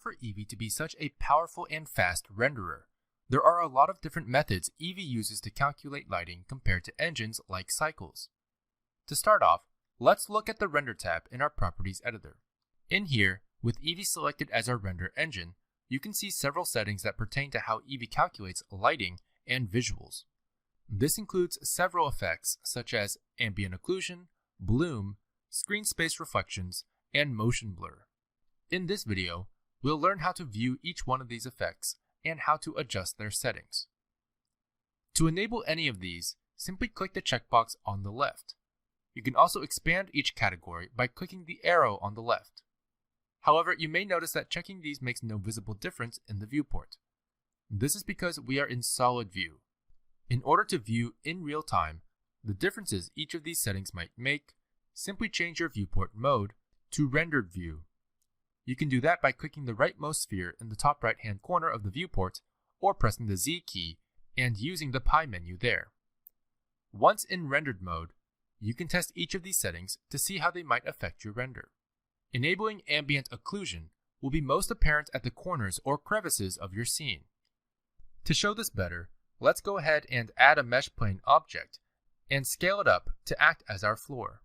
for Eevee to be such a powerful and fast renderer. There are a lot of different methods Eevee uses to calculate lighting compared to engines like Cycles. To start off, let's look at the Render tab in our Properties editor. In here, with Eevee selected as our render engine, you can see several settings that pertain to how Eevee calculates lighting and visuals. This includes several effects such as ambient occlusion, bloom, screen space reflections, and motion blur. In this video, we'll learn how to view each one of these effects and how to adjust their settings. To enable any of these, simply click the checkbox on the left. You can also expand each category by clicking the arrow on the left. However, you may notice that checking these makes no visible difference in the viewport. This is because we are in solid view. In order to view in real time the differences each of these settings might make, simply change your viewport mode to rendered view. You can do that by clicking the rightmost sphere in the top right hand corner of the viewport or pressing the Z key and using the pie menu there. Once in rendered mode, you can test each of these settings to see how they might affect your render. Enabling ambient occlusion will be most apparent at the corners or crevices of your scene. To show this better, let's go ahead and add a mesh plane object and scale it up to act as our floor.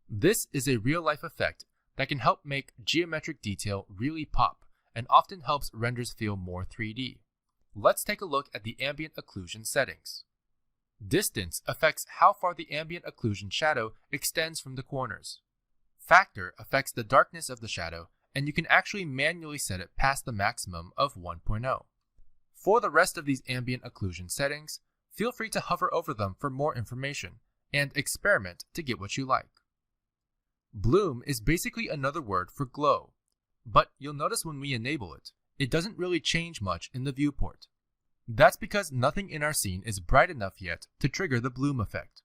This is a real-life effect that can help make geometric detail really pop and often helps renders feel more 3D. Let's take a look at the ambient occlusion settings. Distance affects how far the ambient occlusion shadow extends from the corners. Factor affects the darkness of the shadow, and you can actually manually set it past the maximum of 1.0. For the rest of these ambient occlusion settings, feel free to hover over them for more information and experiment to get what you like. Bloom is basically another word for glow, but you'll notice when we enable it, it doesn't really change much in the viewport. That's because nothing in our scene is bright enough yet to trigger the bloom effect.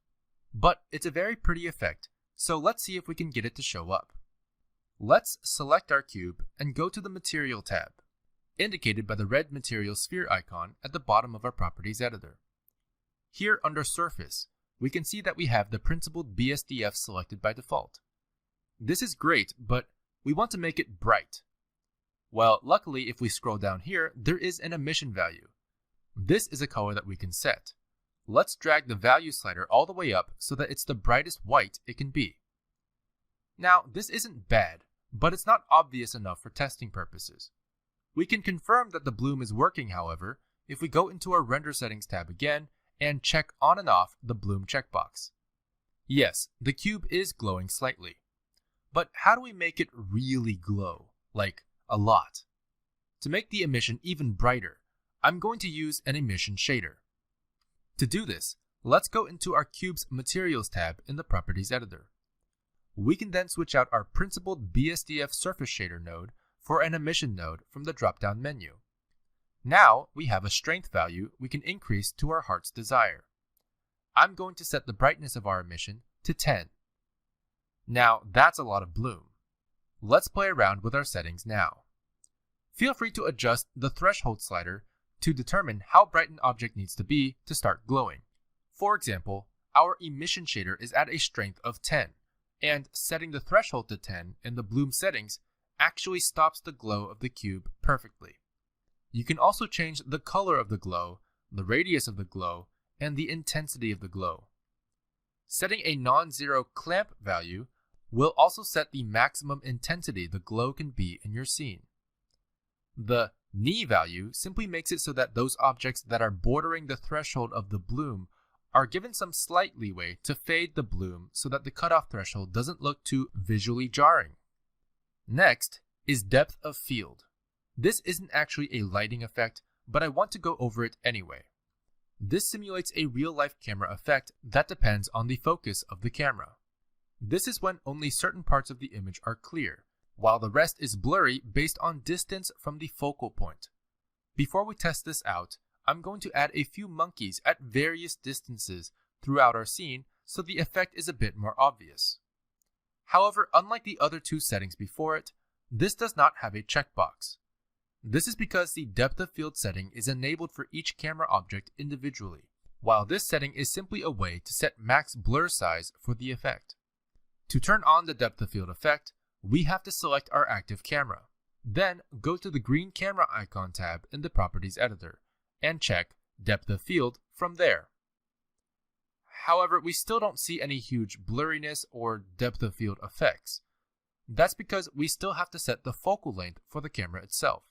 But it's a very pretty effect, so let's see if we can get it to show up. Let's select our cube and go to the Material tab, indicated by the red material sphere icon at the bottom of our Properties editor. Here under Surface, we can see that we have the principled BSDF selected by default. This is great, but we want to make it bright. Well, luckily if we scroll down here, there is an emission value. This is a color that we can set. Let's drag the value slider all the way up so that it's the brightest white it can be. Now, this isn't bad, but it's not obvious enough for testing purposes. We can confirm that the bloom is working, however, if we go into our Render Settings tab again and check on and off the bloom checkbox. Yes, the cube is glowing slightly. But how do we make it really glow? Like, a lot. To make the emission even brighter, I'm going to use an emission shader. To do this, let's go into our cube's Materials tab in the Properties editor. We can then switch out our principled BSDF surface shader node for an emission node from the drop-down menu. Now we have a strength value we can increase to our heart's desire. I'm going to set the brightness of our emission to 10. Now that's a lot of bloom. Let's play around with our settings now. Feel free to adjust the threshold slider to determine how bright an object needs to be to start glowing. For example, our emission shader is at a strength of 10, and setting the threshold to 10 in the bloom settings actually stops the glow of the cube perfectly. You can also change the color of the glow, the radius of the glow, and the intensity of the glow. Setting a non-zero clamp value will also set the maximum intensity the glow can be in your scene. The knee value simply makes it so that those objects that are bordering the threshold of the bloom are given some slight leeway to fade the bloom so that the cutoff threshold doesn't look too visually jarring. Next is depth of field. This isn't actually a lighting effect, but I want to go over it anyway. This simulates a real-life camera effect that depends on the focus of the camera. This is when only certain parts of the image are clear, while the rest is blurry based on distance from the focal point. Before we test this out, I'm going to add a few monkeys at various distances throughout our scene so the effect is a bit more obvious. However, unlike the other two settings before it, this does not have a checkbox. This is because the depth of field setting is enabled for each camera object individually, while this setting is simply a way to set max blur size for the effect. To turn on the depth of field effect, we have to select our active camera. Then go to the green camera icon tab in the Properties editor and check Depth of Field from there. However, we still don't see any huge blurriness or depth of field effects. That's because we still have to set the focal length for the camera itself.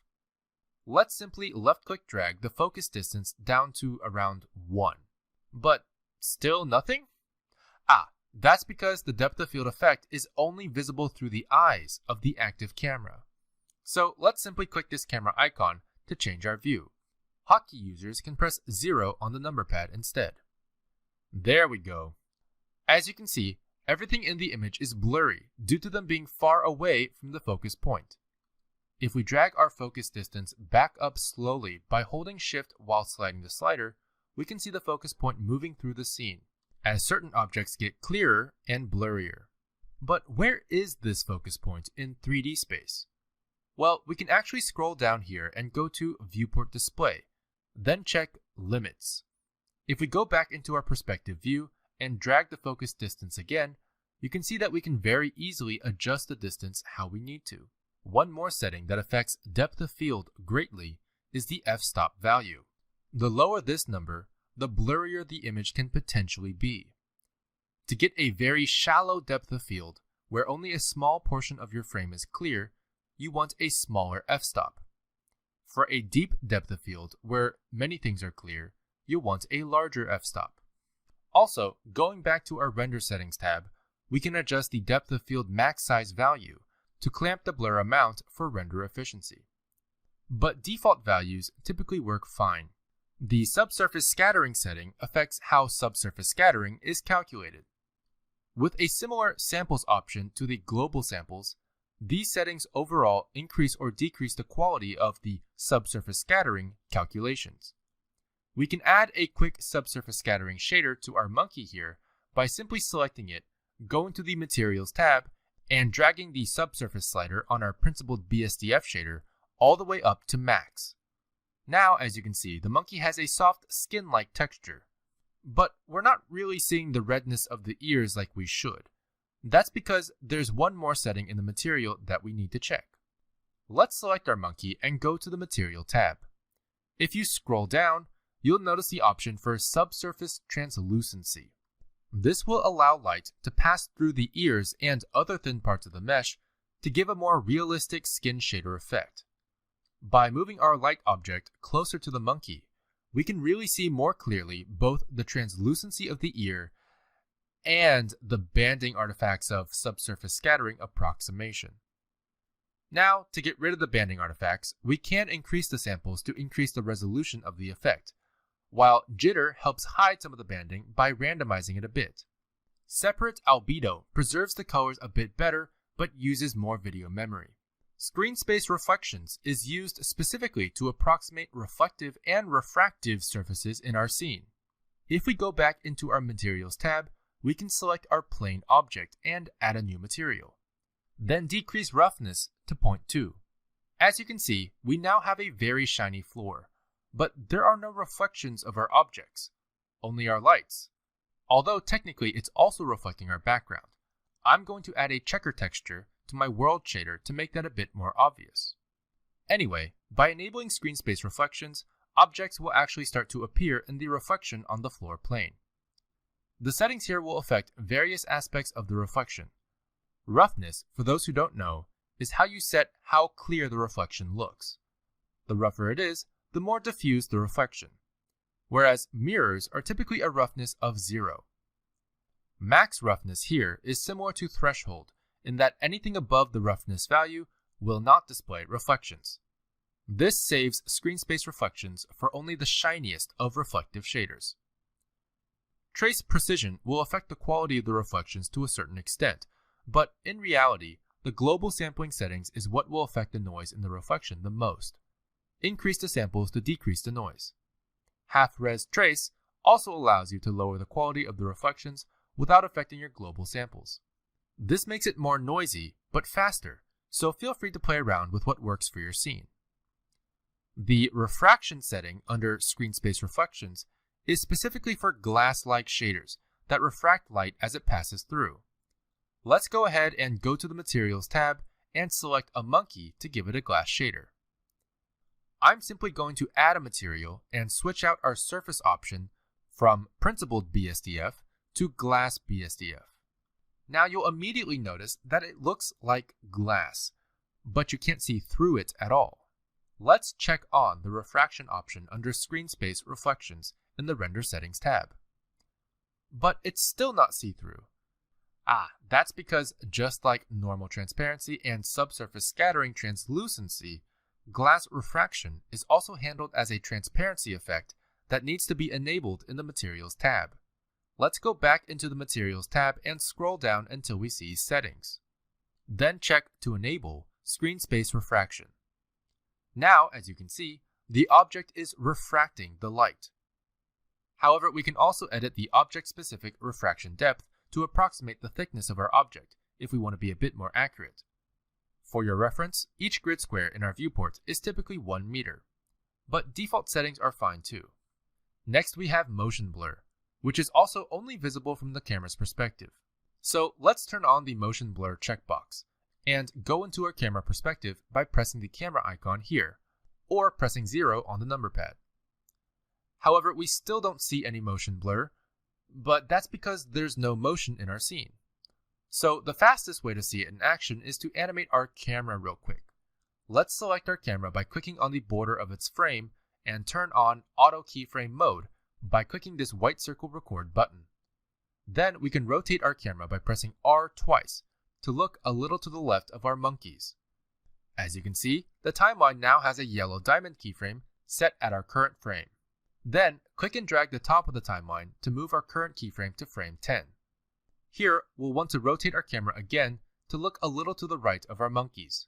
Let's simply left-click drag the focus distance down to around 1. But still nothing? That's because the depth of field effect is only visible through the eyes of the active camera. So let's simply click this camera icon to change our view. Hotkey users can press 0 on the number pad instead. There we go. As you can see, everything in the image is blurry due to them being far away from the focus point. If we drag our focus distance back up slowly by holding Shift while sliding the slider, we can see the focus point moving through the scene, as certain objects get clearer and blurrier. But where is this focus point in 3D space? Well, we can actually scroll down here and go to Viewport Display, then check Limits. If we go back into our perspective view and drag the focus distance again, you can see that we can very easily adjust the distance how we need to. One more setting that affects depth of field greatly is the f-stop value. The lower this number, the blurrier the image can potentially be. To get a very shallow depth of field, where only a small portion of your frame is clear, you want a smaller f-stop. For a deep depth of field, where many things are clear, you want a larger f-stop. Also, going back to our Render Settings tab, we can adjust the depth of field max size value to clamp the blur amount for render efficiency. But default values typically work fine. The subsurface scattering setting affects how subsurface scattering is calculated. With a similar samples option to the global samples, these settings overall increase or decrease the quality of the subsurface scattering calculations. We can add a quick subsurface scattering shader to our monkey here by simply selecting it, going to the Materials tab, and dragging the subsurface slider on our principled BSDF shader all the way up to max. Now, as you can see, the monkey has a soft skin-like texture. But we're not really seeing the redness of the ears like we should. That's because there's one more setting in the material that we need to check. Let's select our monkey and go to the Material tab. If you scroll down, you'll notice the option for Subsurface Translucency. This will allow light to pass through the ears and other thin parts of the mesh to give a more realistic skin shader effect. By moving our light object closer to the monkey, we can really see more clearly both the translucency of the ear and the banding artifacts of subsurface scattering approximation. Now, to get rid of the banding artifacts, we can increase the samples to increase the resolution of the effect, while jitter helps hide some of the banding by randomizing it a bit. Separate albedo preserves the colors a bit better but uses more video memory. Screen space reflections is used specifically to approximate reflective and refractive surfaces in our scene. If we go back into our Materials tab, we can select our plane object and add a new material. Then decrease roughness to 0.2. As you can see, we now have a very shiny floor, but there are no reflections of our objects, only our lights. Although technically it's also reflecting our background. I'm going to add a checker texture to my world shader to make that a bit more obvious. Anyway, by enabling screen space reflections, objects will actually start to appear in the reflection on the floor plane. The settings here will affect various aspects of the reflection. Roughness, for those who don't know, is how you set how clear the reflection looks. The rougher it is, the more diffuse the reflection, whereas mirrors are typically a roughness of 0. Max roughness here is similar to threshold in that anything above the roughness value will not display reflections. This saves screen space reflections for only the shiniest of reflective shaders. Trace precision will affect the quality of the reflections to a certain extent, but in reality, the global sampling settings is what will affect the noise in the reflection the most. Increase the samples to decrease the noise. Half-res trace also allows you to lower the quality of the reflections without affecting your global samples. This makes it more noisy, but faster, so feel free to play around with what works for your scene. The refraction setting under Screen Space Reflections is specifically for glass-like shaders that refract light as it passes through. Let's go ahead and go to the Materials tab and select a monkey to give it a glass shader. I'm simply going to add a material and switch out our surface option from principled BSDF to glass BSDF. Now you'll immediately notice that it looks like glass, but you can't see through it at all. Let's check on the refraction option under Screen Space Reflections in the Render Settings tab. But it's still not see-through. That's because just like normal transparency and subsurface scattering translucency, glass refraction is also handled as a transparency effect that needs to be enabled in the Materials tab. Let's go back into the Materials tab and scroll down until we see Settings. Then check to enable Screen Space Refraction. Now, as you can see, the object is refracting the light. However, we can also edit the object-specific refraction depth to approximate the thickness of our object if we want to be a bit more accurate. For your reference, each grid square in our viewport is typically 1 meter, but default settings are fine too. Next we have motion blur, which is also only visible from the camera's perspective. So let's turn on the motion blur checkbox and go into our camera perspective by pressing the camera icon here, or pressing 0 on the number pad. However, we still don't see any motion blur, but that's because there's no motion in our scene. So the fastest way to see it in action is to animate our camera real quick. Let's select our camera by clicking on the border of its frame and turn on Auto Keyframe Mode by clicking this white circle record button. Then we can rotate our camera by pressing R twice to look a little to the left of our monkeys. As you can see, the timeline now has a yellow diamond keyframe set at our current frame. Then, click and drag the top of the timeline to move our current keyframe to frame 10. Here, we'll want to rotate our camera again to look a little to the right of our monkeys.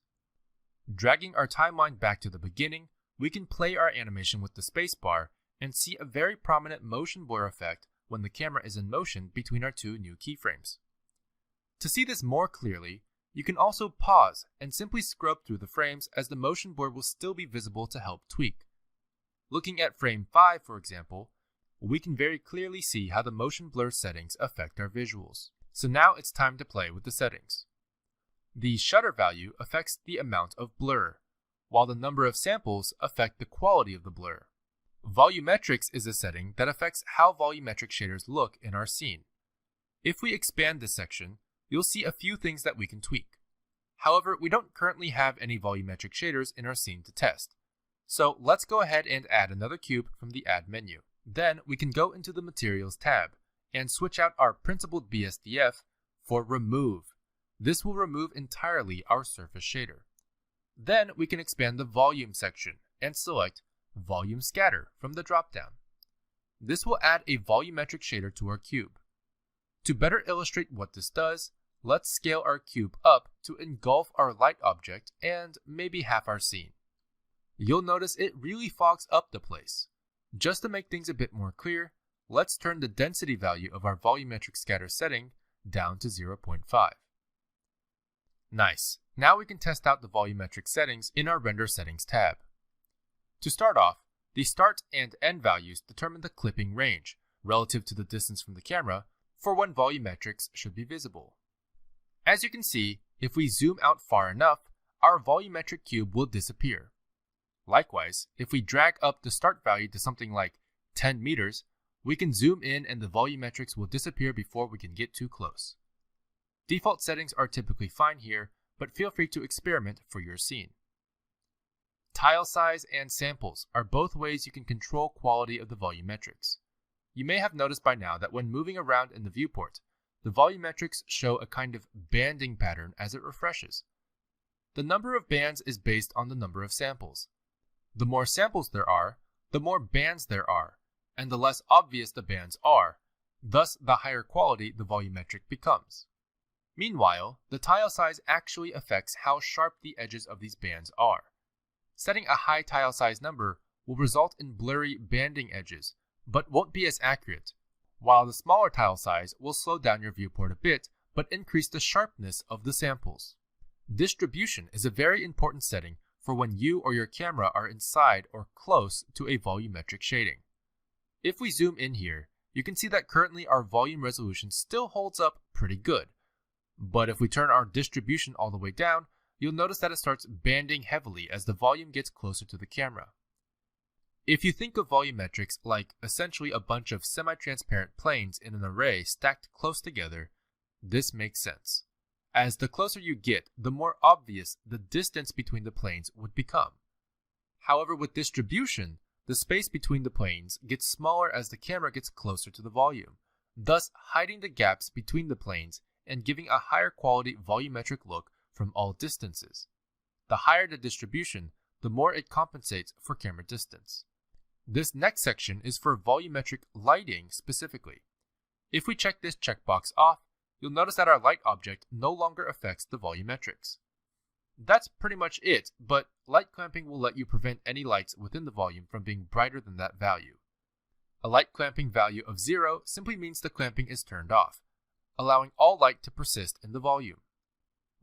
Dragging our timeline back to the beginning, we can play our animation with the spacebar and see a very prominent motion blur effect when the camera is in motion between our two new keyframes. To see this more clearly, you can also pause and simply scrub through the frames as the motion blur will still be visible to help tweak. Looking at frame 5, for example, we can very clearly see how the motion blur settings affect our visuals. So now it's time to play with the settings. The shutter value affects the amount of blur, while the number of samples affect the quality of the blur. Volumetrics is a setting that affects how volumetric shaders look in our scene. If we expand this section, you'll see a few things that we can tweak. However, we don't currently have any volumetric shaders in our scene to test. So let's go ahead and add another cube from the Add menu. Then we can go into the Materials tab and switch out our principled BSDF for Remove. This will remove entirely our surface shader. Then we can expand the Volume section and select Volume Scatter from the dropdown. This will add a volumetric shader to our cube. To better illustrate what this does, let's scale our cube up to engulf our light object and maybe half our scene. You'll notice it really fogs up the place. Just to make things a bit more clear, let's turn the density value of our volumetric scatter setting down to 0.5. Nice. Now we can test out the volumetric settings in our Render Settings tab. To start off, the start and end values determine the clipping range relative to the distance from the camera for when volumetrics should be visible. As you can see, if we zoom out far enough, our volumetric cube will disappear. Likewise, if we drag up the start value to something like 10 meters, we can zoom in and the volumetrics will disappear before we can get too close. Default settings are typically fine here, but feel free to experiment for your scene. Tile size and samples are both ways you can control quality of the volumetrics. You may have noticed by now that when moving around in the viewport, the volumetrics show a kind of banding pattern as it refreshes. The number of bands is based on the number of samples. The more samples there are, the more bands there are, and the less obvious the bands are, thus the higher quality the volumetric becomes. Meanwhile, the tile size actually affects how sharp the edges of these bands are. Setting a high tile size number will result in blurry banding edges, but won't be as accurate, while the smaller tile size will slow down your viewport a bit, but increase the sharpness of the samples. Distribution is a very important setting for when you or your camera are inside or close to a volumetric shading. If we zoom in here, you can see that currently our volume resolution still holds up pretty good. But if we turn our distribution all the way down, you'll notice that it starts banding heavily as the volume gets closer to the camera. If you think of volumetrics like essentially a bunch of semi-transparent planes in an array stacked close together, this makes sense. As the closer you get, the more obvious the distance between the planes would become. However, with distribution, the space between the planes gets smaller as the camera gets closer to the volume, thus hiding the gaps between the planes and giving a higher quality volumetric look from all distances. The higher the distribution, the more it compensates for camera distance. This next section is for volumetric lighting specifically. If we check this checkbox off, you'll notice that our light object no longer affects the volumetrics. That's pretty much it, but light clamping will let you prevent any lights within the volume from being brighter than that value. A light clamping value of 0 simply means the clamping is turned off, allowing all light to persist in the volume.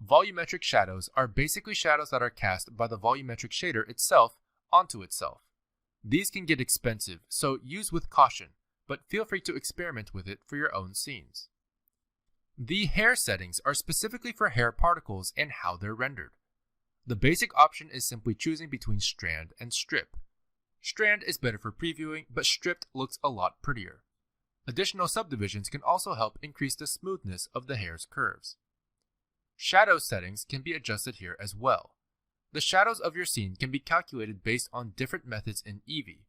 Volumetric shadows are basically shadows that are cast by the volumetric shader itself onto itself. These can get expensive, so use with caution, but feel free to experiment with it for your own scenes. The hair settings are specifically for hair particles and how they're rendered. The basic option is simply choosing between strand and strip. Strand is better for previewing, but stripped looks a lot prettier. Additional subdivisions can also help increase the smoothness of the hair's curves. Shadow settings can be adjusted here as well. The shadows of your scene can be calculated based on different methods in Eevee.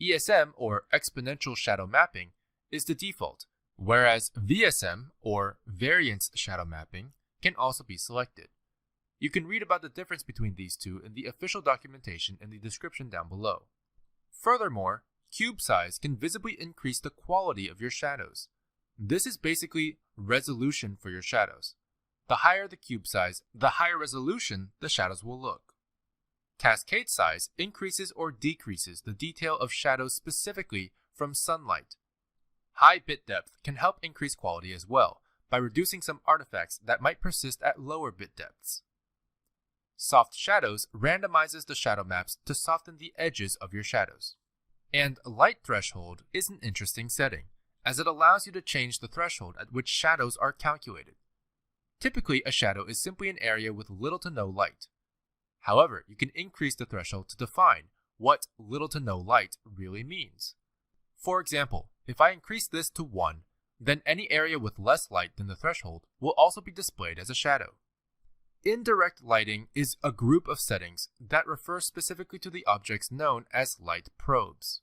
ESM, or exponential shadow mapping, is the default, whereas VSM, or variance shadow mapping, can also be selected. You can read about the difference between these two in the official documentation in the description down below. Furthermore, cube size can visibly increase the quality of your shadows. This is basically resolution for your shadows. The higher the cube size, the higher resolution the shadows will look. Cascade size increases or decreases the detail of shadows specifically from sunlight. High bit depth can help increase quality as well by reducing some artifacts that might persist at lower bit depths. Soft shadows randomizes the shadow maps to soften the edges of your shadows. And light threshold is an interesting setting, as it allows you to change the threshold at which shadows are calculated. Typically, a shadow is simply an area with little to no light. However, you can increase the threshold to define what little to no light really means. For example, if I increase this to 1, then any area with less light than the threshold will also be displayed as a shadow. Indirect lighting is a group of settings that refer specifically to the objects known as light probes.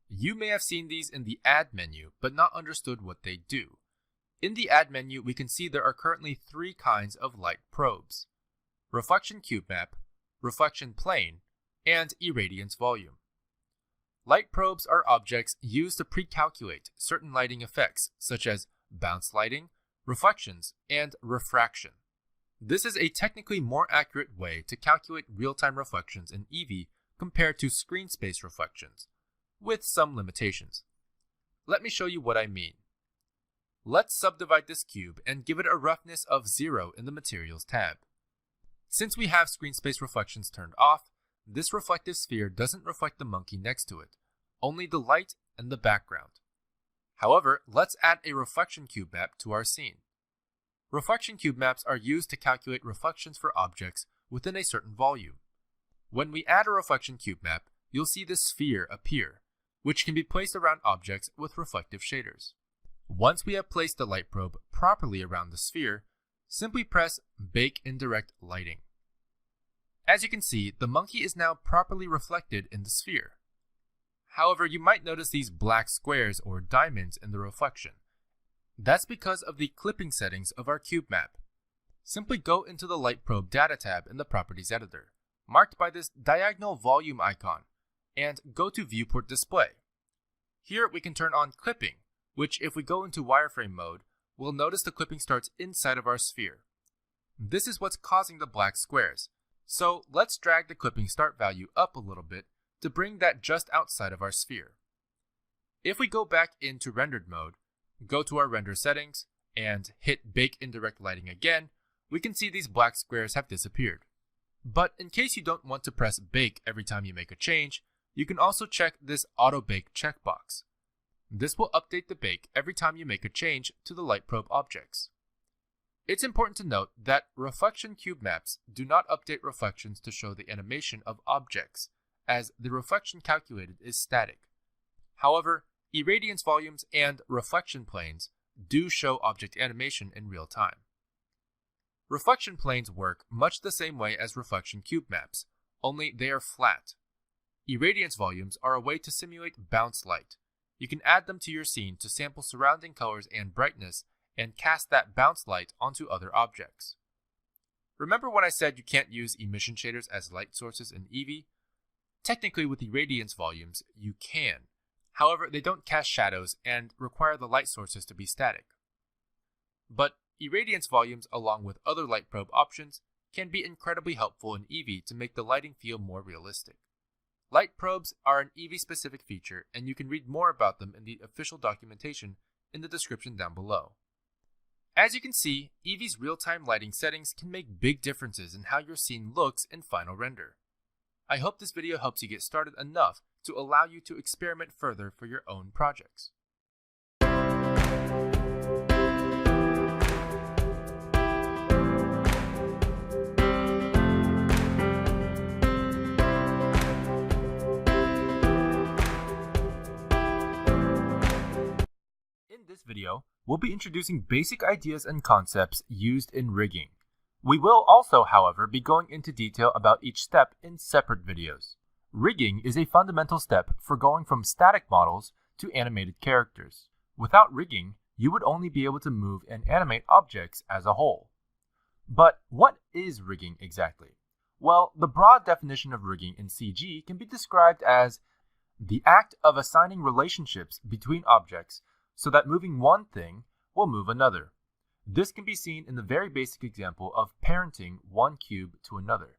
You may have seen these in the Add menu, but not understood what they do. In the Add menu, we can see there are currently 3 kinds of light probes: reflection cube map, reflection plane, and irradiance volume. Light probes are objects used to pre-calculate certain lighting effects, such as bounce lighting, reflections, and refraction. This is a technically more accurate way to calculate real-time reflections in Eevee compared to screen space reflections, with some limitations. Let me show you what I mean. Let's subdivide this cube and give it a roughness of 0 in the Materials tab. Since we have screen space reflections turned off, this reflective sphere doesn't reflect the monkey next to it, only the light and the background. However, let's add a reflection cube map to our scene. Reflection cube maps are used to calculate reflections for objects within a certain volume. When we add a reflection cube map, you'll see this sphere appear, which can be placed around objects with reflective shaders. Once we have placed the light probe properly around the sphere, simply press Bake Indirect Lighting. As you can see, the monkey is now properly reflected in the sphere. However, you might notice these black squares or diamonds in the reflection. That's because of the clipping settings of our cube map. Simply go into the Light Probe Data tab in the Properties Editor, marked by this diagonal volume icon, and go to Viewport Display. Here we can turn on clipping, which if we go into wireframe mode, we'll notice the clipping starts inside of our sphere. This is what's causing the black squares, so let's drag the clipping start value up a little bit to bring that just outside of our sphere. If we go back into rendered mode, go to our render settings, and hit Bake Indirect Lighting again, we can see these black squares have disappeared. But in case you don't want to press Bake every time you make a change, you can also check this Auto Bake checkbox. This will update the bake every time you make a change to the light probe objects. It's important to note that reflection cube maps do not update reflections to show the animation of objects, as the reflection calculated is static. However, irradiance volumes and reflection planes do show object animation in real time. Reflection planes work much the same way as reflection cube maps, only they are flat. Irradiance volumes are a way to simulate bounce light. You can add them to your scene to sample surrounding colors and brightness and cast that bounce light onto other objects. Remember when I said you can't use emission shaders as light sources in Eevee? Technically with irradiance volumes, you can. However, they don't cast shadows and require the light sources to be static. But irradiance volumes, along with other light probe options, can be incredibly helpful in Eevee to make the lighting feel more realistic. Light probes are an Eevee-specific feature, and you can read more about them in the official documentation in the description down below. As you can see, Eevee's real-time lighting settings can make big differences in how your scene looks in final render. I hope this video helps you get started enough to allow you to experiment further for your own projects. In this video, we'll be introducing basic ideas and concepts used in rigging. We will also, however, be going into detail about each step in separate videos. Rigging is a fundamental step for going from static models to animated characters. Without rigging, you would only be able to move and animate objects as a whole. But what is rigging exactly? Well, the broad definition of rigging in CG can be described as the act of assigning relationships between objects so that moving one thing will move another. This can be seen in the very basic example of parenting one cube to another.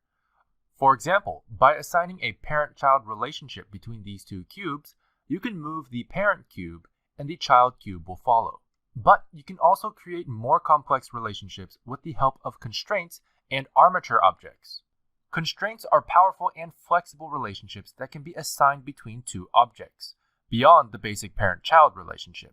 For example, by assigning a parent-child relationship between these two cubes, you can move the parent cube and the child cube will follow. But you can also create more complex relationships with the help of constraints and armature objects. Constraints are powerful and flexible relationships that can be assigned between two objects, beyond the basic parent-child relationship.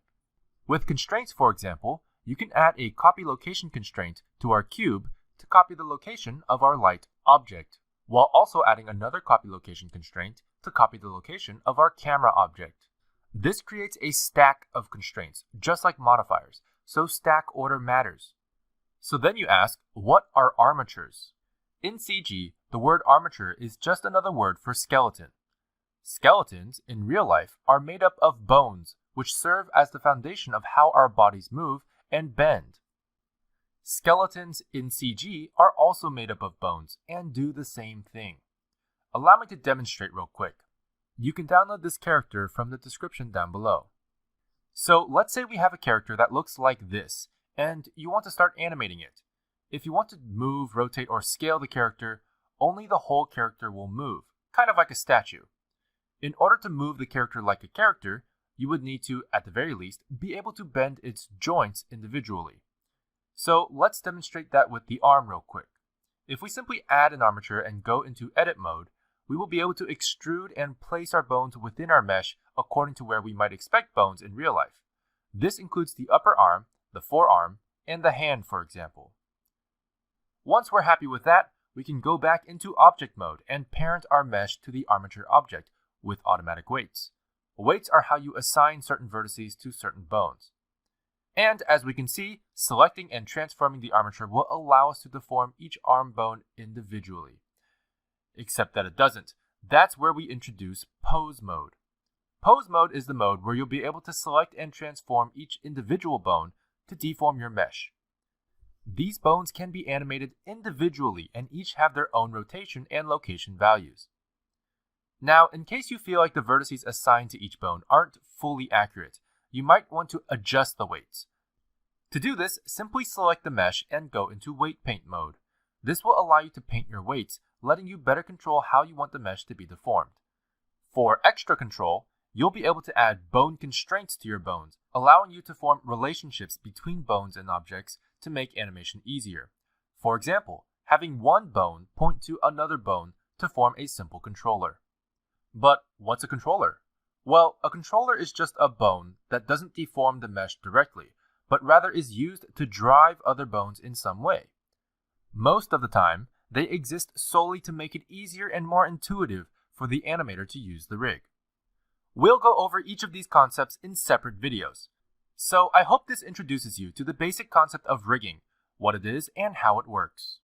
With constraints, for example, you can add a copy location constraint to our cube to copy the location of our light object, while also adding another copy location constraint to copy the location of our camera object. This creates a stack of constraints, just like modifiers, so stack order matters. So then you ask, what are armatures? In CG, the word armature is just another word for skeleton. Skeletons, in real life, are made up of bones, which serve as the foundation of how our bodies move and bend. Skeletons in CG are also made up of bones and do the same thing. Allow me to demonstrate real quick. You can download this character from the description down below. So let's say we have a character that looks like this, and you want to start animating it. If you want to move, rotate, or scale the character, only the whole character will move, kind of like a statue. In order to move the character like a character, you would need to, at the very least, be able to bend its joints individually. So let's demonstrate that with the arm real quick. If we simply add an armature and go into edit mode, we will be able to extrude and place our bones within our mesh according to where we might expect bones in real life. This includes the upper arm, the forearm, and the hand, for example. Once we're happy with that, we can go back into object mode and parent our mesh to the armature object with automatic weights. Weights are how you assign certain vertices to certain bones. And as we can see, selecting and transforming the armature will allow us to deform each arm bone individually. Except that it doesn't. That's where we introduce pose mode. Pose mode is the mode where you'll be able to select and transform each individual bone to deform your mesh. These bones can be animated individually and each have their own rotation and location values. Now, in case you feel like the vertices assigned to each bone aren't fully accurate, you might want to adjust the weights. To do this, simply select the mesh and go into weight paint mode. This will allow you to paint your weights, letting you better control how you want the mesh to be deformed. For extra control, you'll be able to add bone constraints to your bones, allowing you to form relationships between bones and objects to make animation easier. For example, having one bone point to another bone to form a simple controller. But what's a controller? Well, a controller is just a bone that doesn't deform the mesh directly, but rather is used to drive other bones in some way. Most of the time, they exist solely to make it easier and more intuitive for the animator to use the rig. We'll go over each of these concepts in separate videos. So I hope this introduces you to the basic concept of rigging, what it is, and how it works.